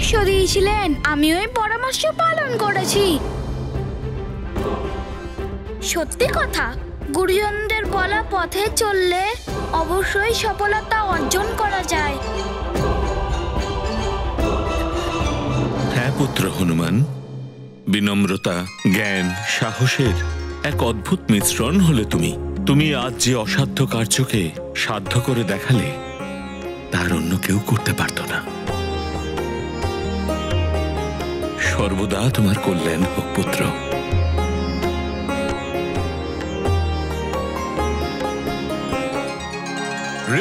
পরামর্শ দিয়েছিলেন, আমি ওই পরামর্শ পালন করেছি। সত্যি কথা, গুরুজনদের বলা পথে চললে অবশ্যই সফলতা অর্জন করা যায়। হ্যাঁ পুত্র হনুমান, বিনম্রতা, জ্ঞান, সাহসের এক অদ্ভুত মিশ্রণ হলে তুমি আজ যে অসাধ্য কার্যকে সাধ্য করে দেখালে তার অন্য কেউ করতে পারত না। সর্বদা তোমার কল্যাণ হোক পুত্র।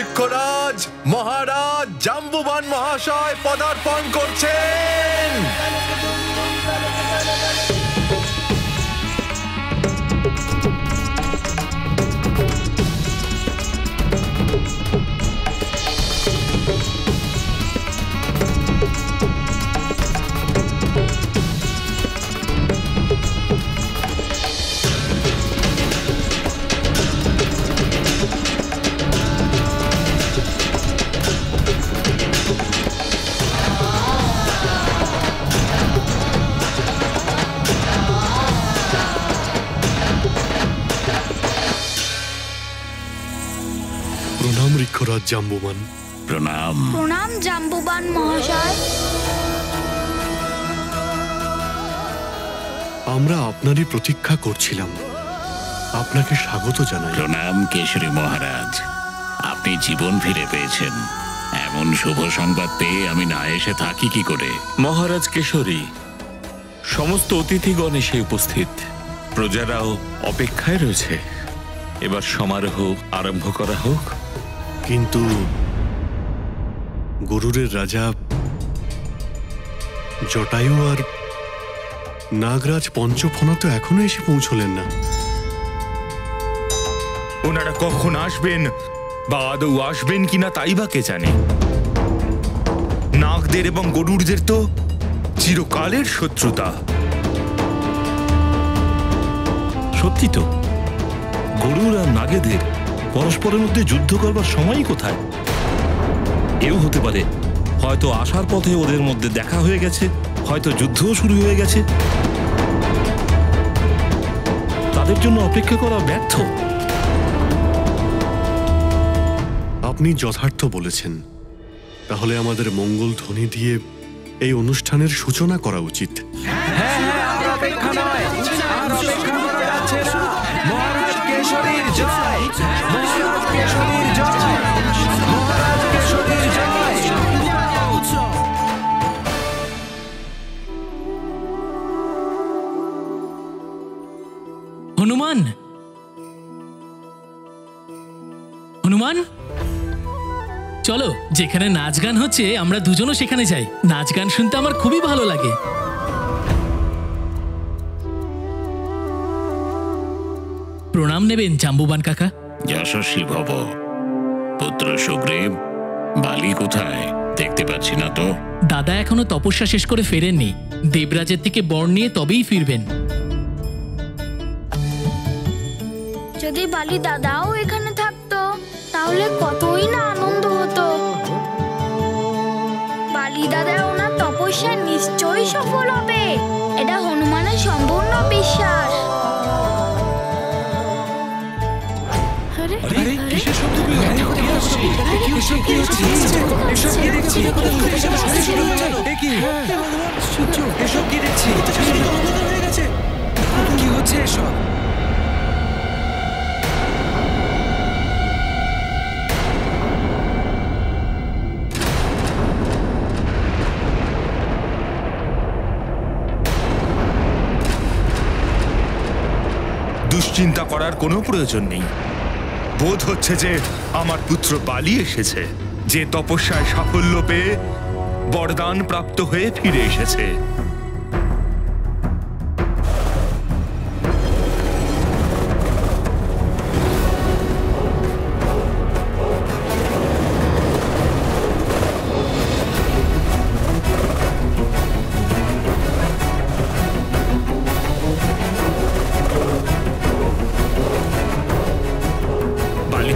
ঋক্ষরাজ মহারাজ জাম্বুবান মহাশয় পদার্পণ করছেন। প্রণাম ঋক্ষরাজ জাম্বুবান। প্রণাম। প্রণাম জাম্বুবান মহাশয়। আমরা আপনারই প্রতীক্ষা করছিলাম, আপনাকে স্বাগত জানাই। প্রণাম কেশরী মহারাজ, আপনি জীবন ফিরে পেয়েছেন। এমন শুভ সংবাদ পেয়ে আমি না এসে থাকি কি করে? মহারাজ কেশরী, সমস্ত অতিথিগণ এসে উপস্থিত, প্রজারাও অপেক্ষায় রয়েছে। এবার সমারোহ আরম্ভ করা হোক। কিন্তু গরুরের রাজা জটায়ু আর নাগরাজ পঞ্চফনা তো এখনো এসে পৌঁছলেন না। ওনারা কখন আসবেন বা আদৌ আসবেন কিনা তাই বা কে জানে। নাগদের এবং গরুড়দের তো চিরকালের শত্রুতা। সত্যি তো, গরুড় আর নাগেদের পরস্পরের মধ্যে যুদ্ধ করবার সময়ই কোথায়? এও হতে পারে হয়তো আসার পথে ওদের মধ্যে দেখা হয়ে গেছে, হয়তো যুদ্ধও শুরু হয়ে গেছে। তাদের জন্য অপেক্ষা করা ব্যর্থ। আপনি যথার্থ বলেছেন। তাহলে আমাদের মঙ্গল ধ্বনি দিয়ে এই অনুষ্ঠানের সূচনা করা উচিত। হনুমান, হনুমান, চলো, যেখানে নাচ গান হচ্ছে আমরা দুজনও সেখানে যাই। নাচ গান শুনতে আমার খুবই ভালো লাগে। প্রণাম নেবেন জাম্বুবান কাকা। যশস্বী ভব। পুত্র সুগ্রীব, বালি কোথায়? দেখতে পাচ্ছি না তো। দাদা এখনো তপস্যা শেষ করে ফেরেননি, দেবরাজের থেকে বর নিয়ে তবেই ফিরবেন। যদি বালি দাদাও এখানে থাকতো তাহলে কতই না আনন্দ হতো। বালি দাদা ওনার তপস্যা নিশ্চয়ই সফল হবে, এটা হনুমানের সম্পূর্ণ বিশ্বাস। কি হচ্ছে এসব? দুশ্চিন্তা করার কোনো প্রয়োজন নেই। বোধ হচ্ছে যে আমার পুত্র বালি এসেছে, যে তপস্যায় সাফল্য পেয়ে বরদান প্রাপ্ত হয়ে ফিরে এসেছে।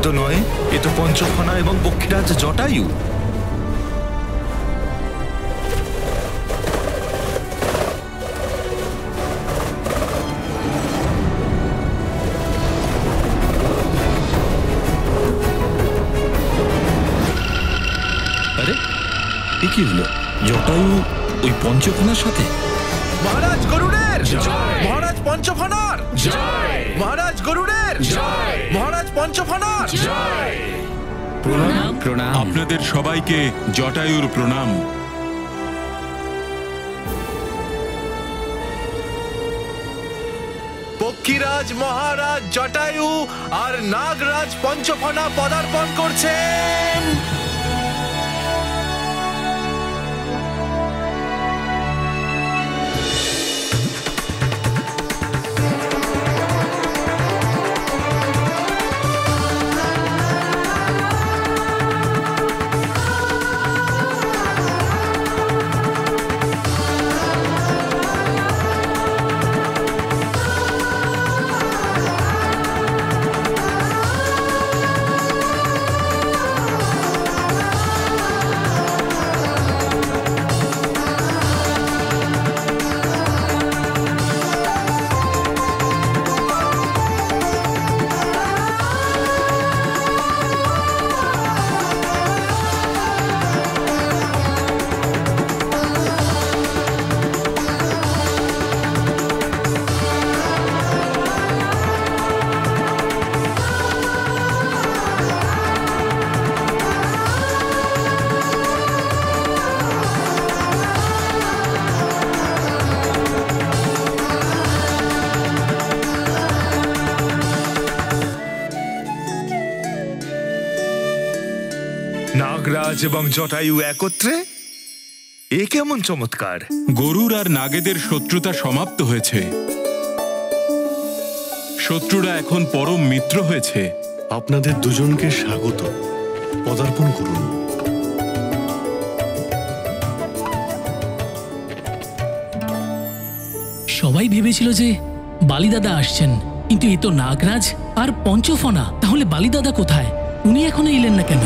তো নয়, এ তো পঞ্চফনা এবং পক্ষীরাজ জটায়ু। কি হলো? জটায়ু ওই পঞ্চকোনার সাথে? মহারাজ গরুড়ের মহারাজ পঞ্চফানার মহারাজ গরুড়ের মহারাজ পঞ্চফানার প্রণাম। প্রণাম। আপনাদের সবাইকে জটায়ুর প্রণাম। পক্ষীরাজ মহারাজ জটায়ু আর নাগরাজ পঞ্চফানা পদার্পণ করছেন। নাগরাজ এবং জটায়ু একত্রে, এ কেমন চমৎকার! গরুর আর নাগেদের শত্রুতা সমাপ্ত হয়েছে। শত্রুরা এখন পরম মিত্র হয়েছে। আপনাদের দুজনকে স্বাগত। পদার্পণ করুন। সবাই ভেবেছিল যে বালিদাদা আসছেন, কিন্তু এ তো নাগরাজ আর পঞ্চফনা। তাহলে বালিদাদা কোথায়? উনি এখনো এলেন না কেন?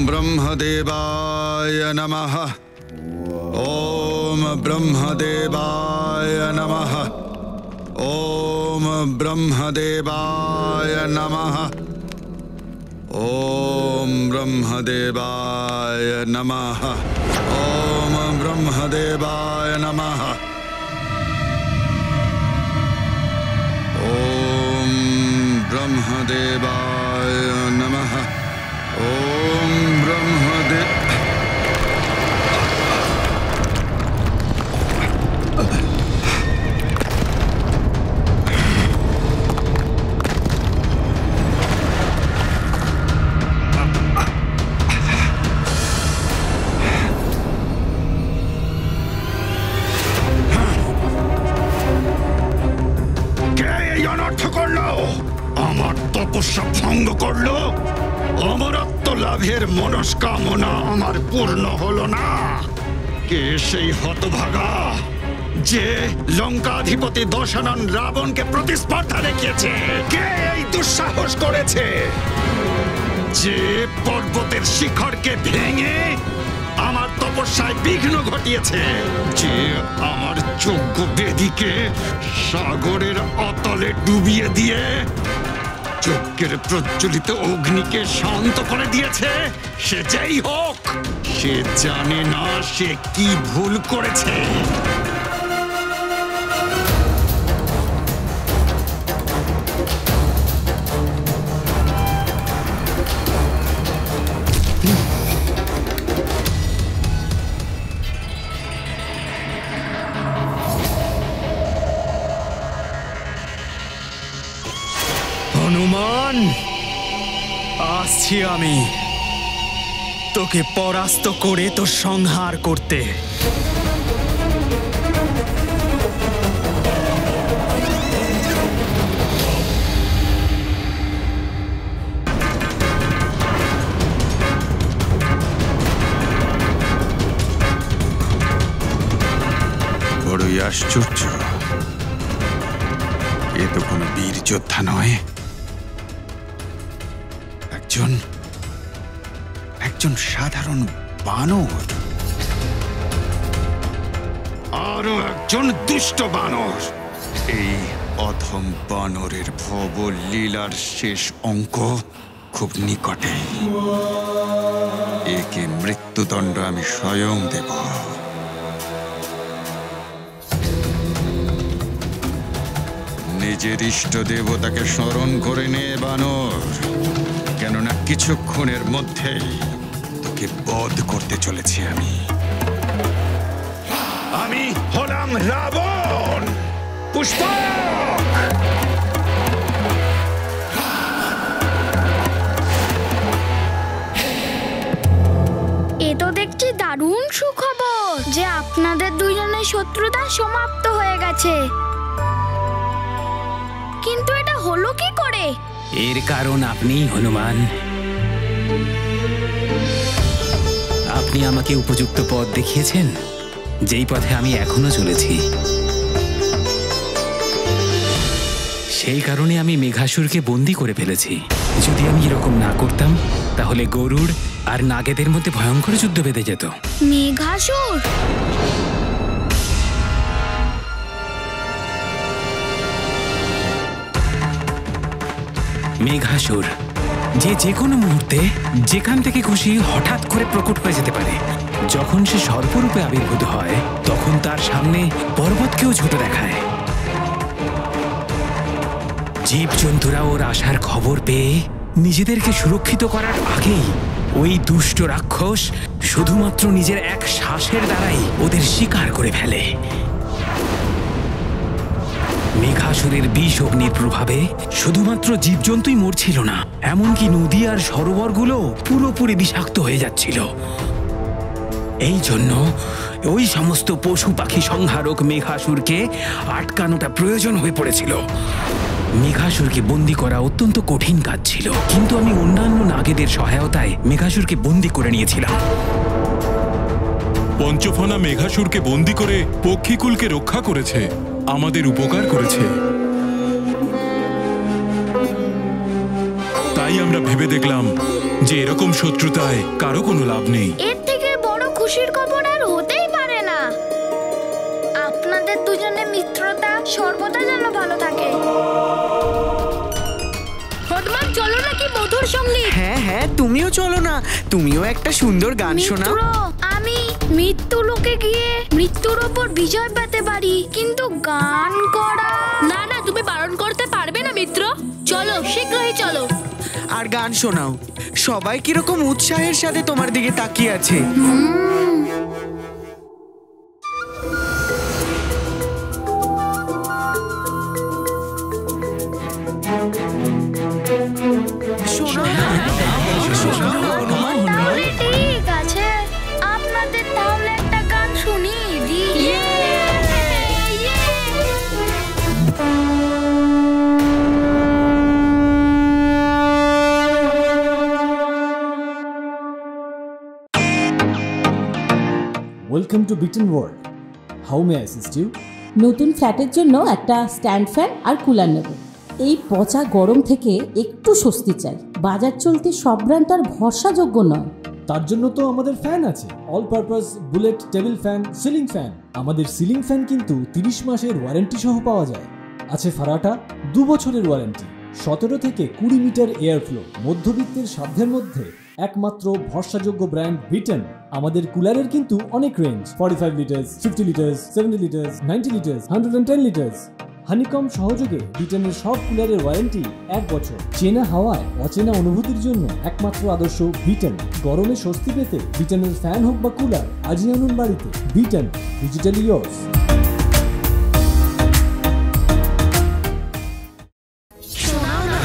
ब्रह्मदेवाय नमः। ओम ब्रह्मदेवाय नमः। ओम ब्रह्मदेवाय नमः। ओम ब्रह्मदेवाय नमः। ओम ब्रह्मदेवाय नमः। ओम ब्रह्मदेवाय नमः। ओम ब्रह्मदेव তপস্যা ভঙ্গ করলো। অমরত্ব লাভের মনস্কামনা আমার পূর্ণ হলো না। কে সেই হতভাগা যে লঙ্কাধিপতি দশানন রাবণকে প্রতিস্পর্ধা দেখিয়েছে? কে এই দুঃসাহস করেছে যে পর্বতের শিখরকে ভেঙে আমার তপস্যায় বিঘ্ন ঘটিয়েছে? যে আমার যজ্ঞ বেদীকে সাগরের অতলে ডুবিয়ে দিয়ে যজ্ঞের প্রজ্বলিত অগ্নিকে শান্ত করে দিয়েছে? সে যেই হোক, সে জানে না সে কি ভুল করেছে। আসছি আমি তোকে পরাস্ত করে তোর সংহার করতে। বড়ই আশ্চর্য, এ তো কোনো বীর যোদ্ধা নয়, একজন সাধারণ বানর, আরো একজন দুষ্ট বানর। এই অধম বানরের ভব লীলার শেষ অঙ্ক খুব নিকটে। একে মৃত্যুদণ্ড আমি স্বয়ং দেব। নিজের ইষ্ট দেবতাকে স্মরণ করে নে বানর, কেননা কিছুক্ষণের মধ্যেই তোকে বধ করতে চলেছি আমি। আমি হলাম রাবণ পুষ্পক। এ তো দেখছি দারুণ সুখবর যে আপনাদের দুজনের শত্রুতা সমাপ্ত হয়ে গেছে। কিন্তু এটা হলো কি করে? এর কারণ আপনিই হনুমান। আপনি আমাকে উপযুক্ত পথ দেখিয়েছেন, যেই পথে আমি এখনো চলেছি। সেই কারণে আমি মেঘাসুরকে বন্দী করে ফেলেছি। যদি আমি এরকম না করতাম তাহলে গরুড় আর নাগেদের মধ্যে ভয়ঙ্কর যুদ্ধ বেঁধে যেত। মেঘাসুর? মেঘাসুর যে কোনো মুহূর্তে যেখান থেকে খুশি হঠাৎ করে প্রকট হয়ে যেতে পারে। যখন সে সর্পরূপে আবির্ভূত হয় তখন তার সামনে পর্বতকেও ছোট দেখায়। জীবজন্তুরা ওর আসার খবর পেয়ে নিজেদেরকে সুরক্ষিত করার আগেই ওই দুষ্ট রাক্ষস শুধুমাত্র নিজের এক শ্বাসের দ্বারাই ওদের শিকার করে ফেলে। মেঘাসুরের বিষ অগ্নির প্রভাবে শুধুমাত্র জীবজন্তুই মরছিল না, এমনকি নদী আর সরোবরগুলো পুরোপুরি বিষাক্ত হয়ে যাচ্ছিল। এই জন্য ওই সমস্ত পশু পাখি সংহারক মেঘাসুরকে আটকানোটা প্রয়োজন হয়ে পড়েছিল। মেঘাসুরকে বন্দী করা অত্যন্ত কঠিন কাজ ছিল, কিন্তু আমি অন্যান্য নাগেদের সহায়তায় মেঘাসুরকে বন্দী করে নিয়েছিলাম। পঞ্চফনা মেঘাসুরকে বন্দী করে পক্ষীকুলকে রক্ষা করেছে, আমাদের উপকার করেছে। তাই আমরা ভেবে দেখলাম যে এরকম শত্রুতায় কারো কোনো লাভ নেই। এর থেকে বড় খুশির খবর আর হতেই পারে না। আপনাদের দুজনের মিত্রতা সর্বদা যেন ভালো থাকে। হনুমান, চলো নাকি মধুর সঙ্গীত? হ্যাঁ হ্যাঁ, তুমিও চলো না, তুমিও একটা সুন্দর গান শোনাও। আমি মৃত্যু লোকে গিয়ে মৃত্যুর ওপর বিজয় পেতে পারি, কিন্তু গান করা না। না, তুমি বারণ করতে পারবে না মিত্র। চলো, শীঘ্রই চলো। আর গান শোনাও। সবাই কিরকম উৎসাহের সাথে তোমার দিকে তাকিয়ে আছে। ঠিক আছে, আপনাদের তাহলে একটা গান শুনিয়ে দিই। ওয়েলকাম টু বিটেন world. How may I assist you? নতুন ফ্ল্যাটের জন্য একটা স্ট্যান্ড ফ্যান আর কুলার নেব। এই পচা গরম থেকে একটু স্বস্তি চাই। বাজার চলতে সব ব্র্যান্ড আর ভরসাযোগ্য নয়। তার জন্য তো আমাদের ফ্যান আছে, all purpose bullet table fan, ceiling fan. আমাদের সিলিং ফ্যান কিন্তু 30 মাসের ওয়ারেন্টি সহ পাওয়া যায়। আছে ফারাটা 2 বছরের ওয়ারেন্টি, 17 থেকে 20 মিটার এয়ার ফ্লো। মধ্যবিত্তের সাধ্যের মধ্যে একমাত্র ভরসাযোগ্য ব্র্যান্ড বিটেন। আমাদের কুলারের কিন্তু অনেক range, 45 litres, 50 litres, 70 litres, 90 litres, 110 litres. Honeycomb সহযোগে বিটেনের সব কুলারের ওয়ারেন্টি 1 বছর। চেনা হাওয়ায় অচেনা অনুভূতির জন্য একমাত্র আদর্শ বিটেন। গরমে স্বস্তি পেতে বিটেনের ফ্যান হোক বা কুলার, আজই আনুন বাড়িতে। Beaten, digitally yours. শোনাও না।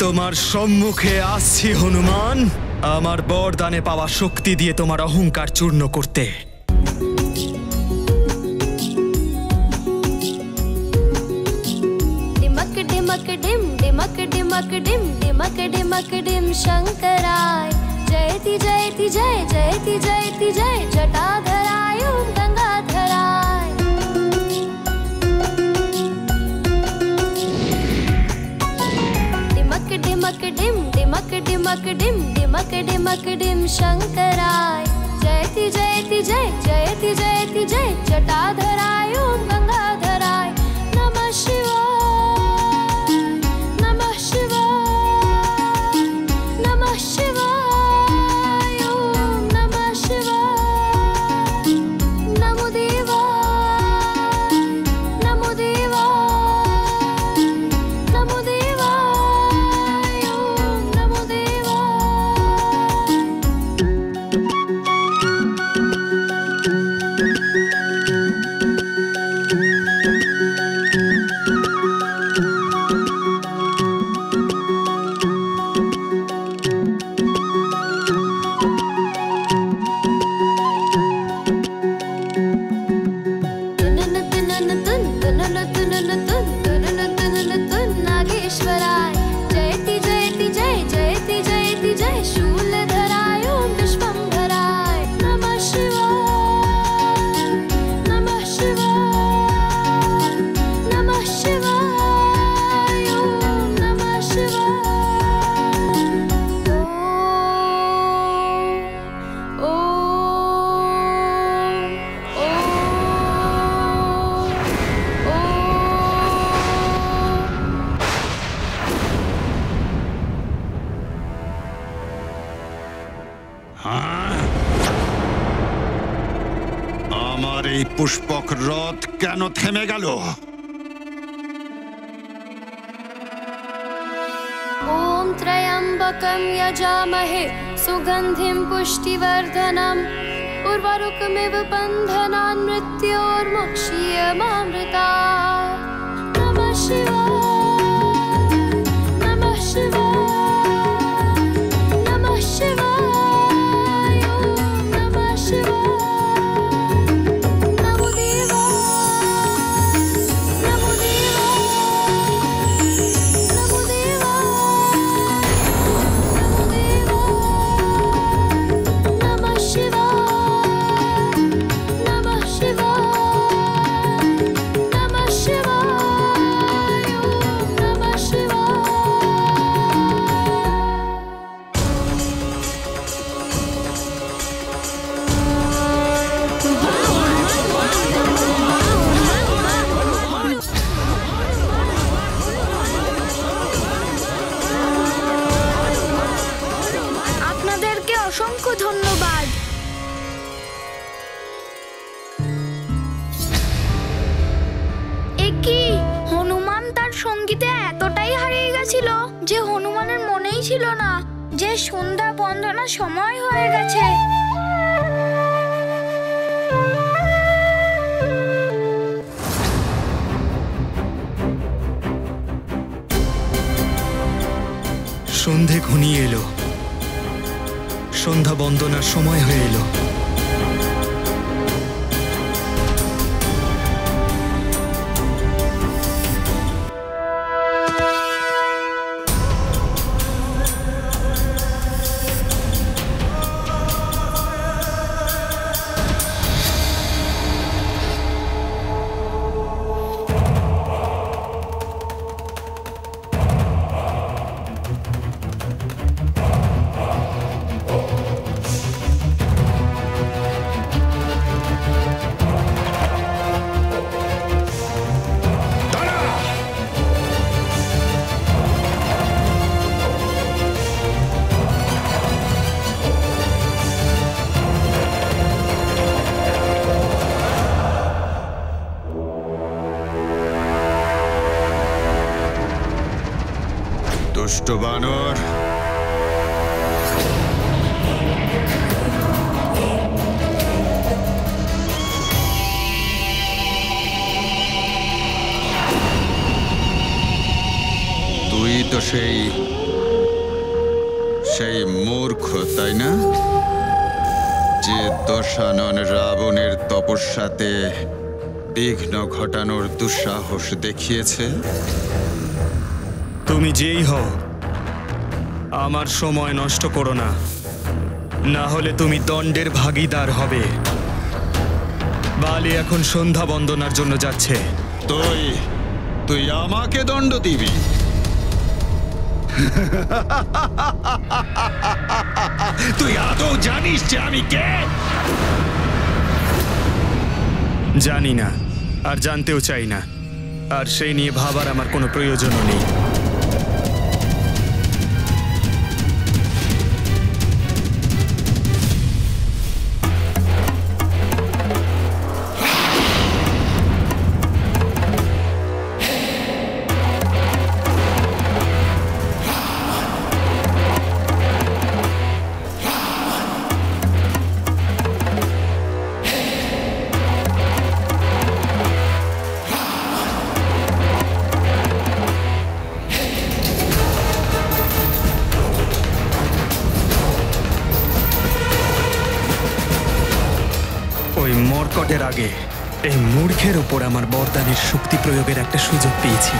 তোমার সম্মুখে আসছি হনুমান, আমার বরদানে পাওয়া শক্তি দিয়ে তোমার অহংকার চূর্ণ করতে। डिमक डिमक डिम डिमक डिमक डिम डिमक डिमक डिम शंकराय जयति जयति जय जयति जयति जय जटाधराय ओम गंगाधराय। डिमक डिमक डिम डिमक डिमक डिम डिमक डिमक डिम शंकराय जयति जयति जय जयति जयति जय जटाधराय ओम गंगाधराय। नमः शिवाय नमः शिवाय नमः शिवाय ओम नमः शिवाय। नमो देवाय नमो देवाय नमो देवाय ओम नमो देवाय। नागेश्वराय जयति जयति जय जयति जयति जय शूलधराय ओम विश्वंभराय। नमः शिवाय नमः शिवाय नमः शिवाय ओम नमः शिवाय। ओम আমার এই পুষ্পক রথ কেন থেমে গেল? ॐ त्र्यम्बकं यजामहे सुगन्धिं पुष्टिवर्धनम् उर्वारुकमिव बन्धनान् मृत्योर्मुक्षीयमामृतात्। नमः शिवाय नमः शिवाय नमः शिवाय ॐ नमः शिवाय। नमो देवाय नमो देवाय नमो देवाय नमः शिवाय नमः शिवाय नमः शिवाय ॐ नमः शिवाय। আপনাদেরকে অসংখ্য ধন্যবাদ। একি হনুমান তার সঙ্গীতে এতটাই হারিয়ে গেছিল যে হনুমানের মনেই ছিল না যে সন্ধ্যা বন্দনার সময় হয়ে গেছে। সন্ধে ঘনিয়ে এলো, সন্ধ্যা বন্দনার সময় হয়ে এলো। দুষ্ট বানর, তুই তো সেই সেই মূর্খ, তাই না? যে দশানন রাবণের তপস্যাতে বিঘ্ন ঘটানোর দুঃসাহস দেখিয়েছে। তুমি যেই হও, আমার সময় নষ্ট করো না, না হলে তুমি দণ্ডের ভাগীদার হবে। বালি এখন সন্ধ্যা বন্দনার জন্য যাচ্ছে। তুই আমাকে দণ্ড দিবি? তুই আদৌ জানিস যে আমি কে? জানি না, আর জানতেও চাই না, আর সেই নিয়ে ভাবার আমার কোনো প্রয়োজনও নেই। ওই মর্কটের আগে এই মূর্খের ওপর আমার বরদানের শক্তি প্রয়োগের একটা সুযোগ পেয়েছি।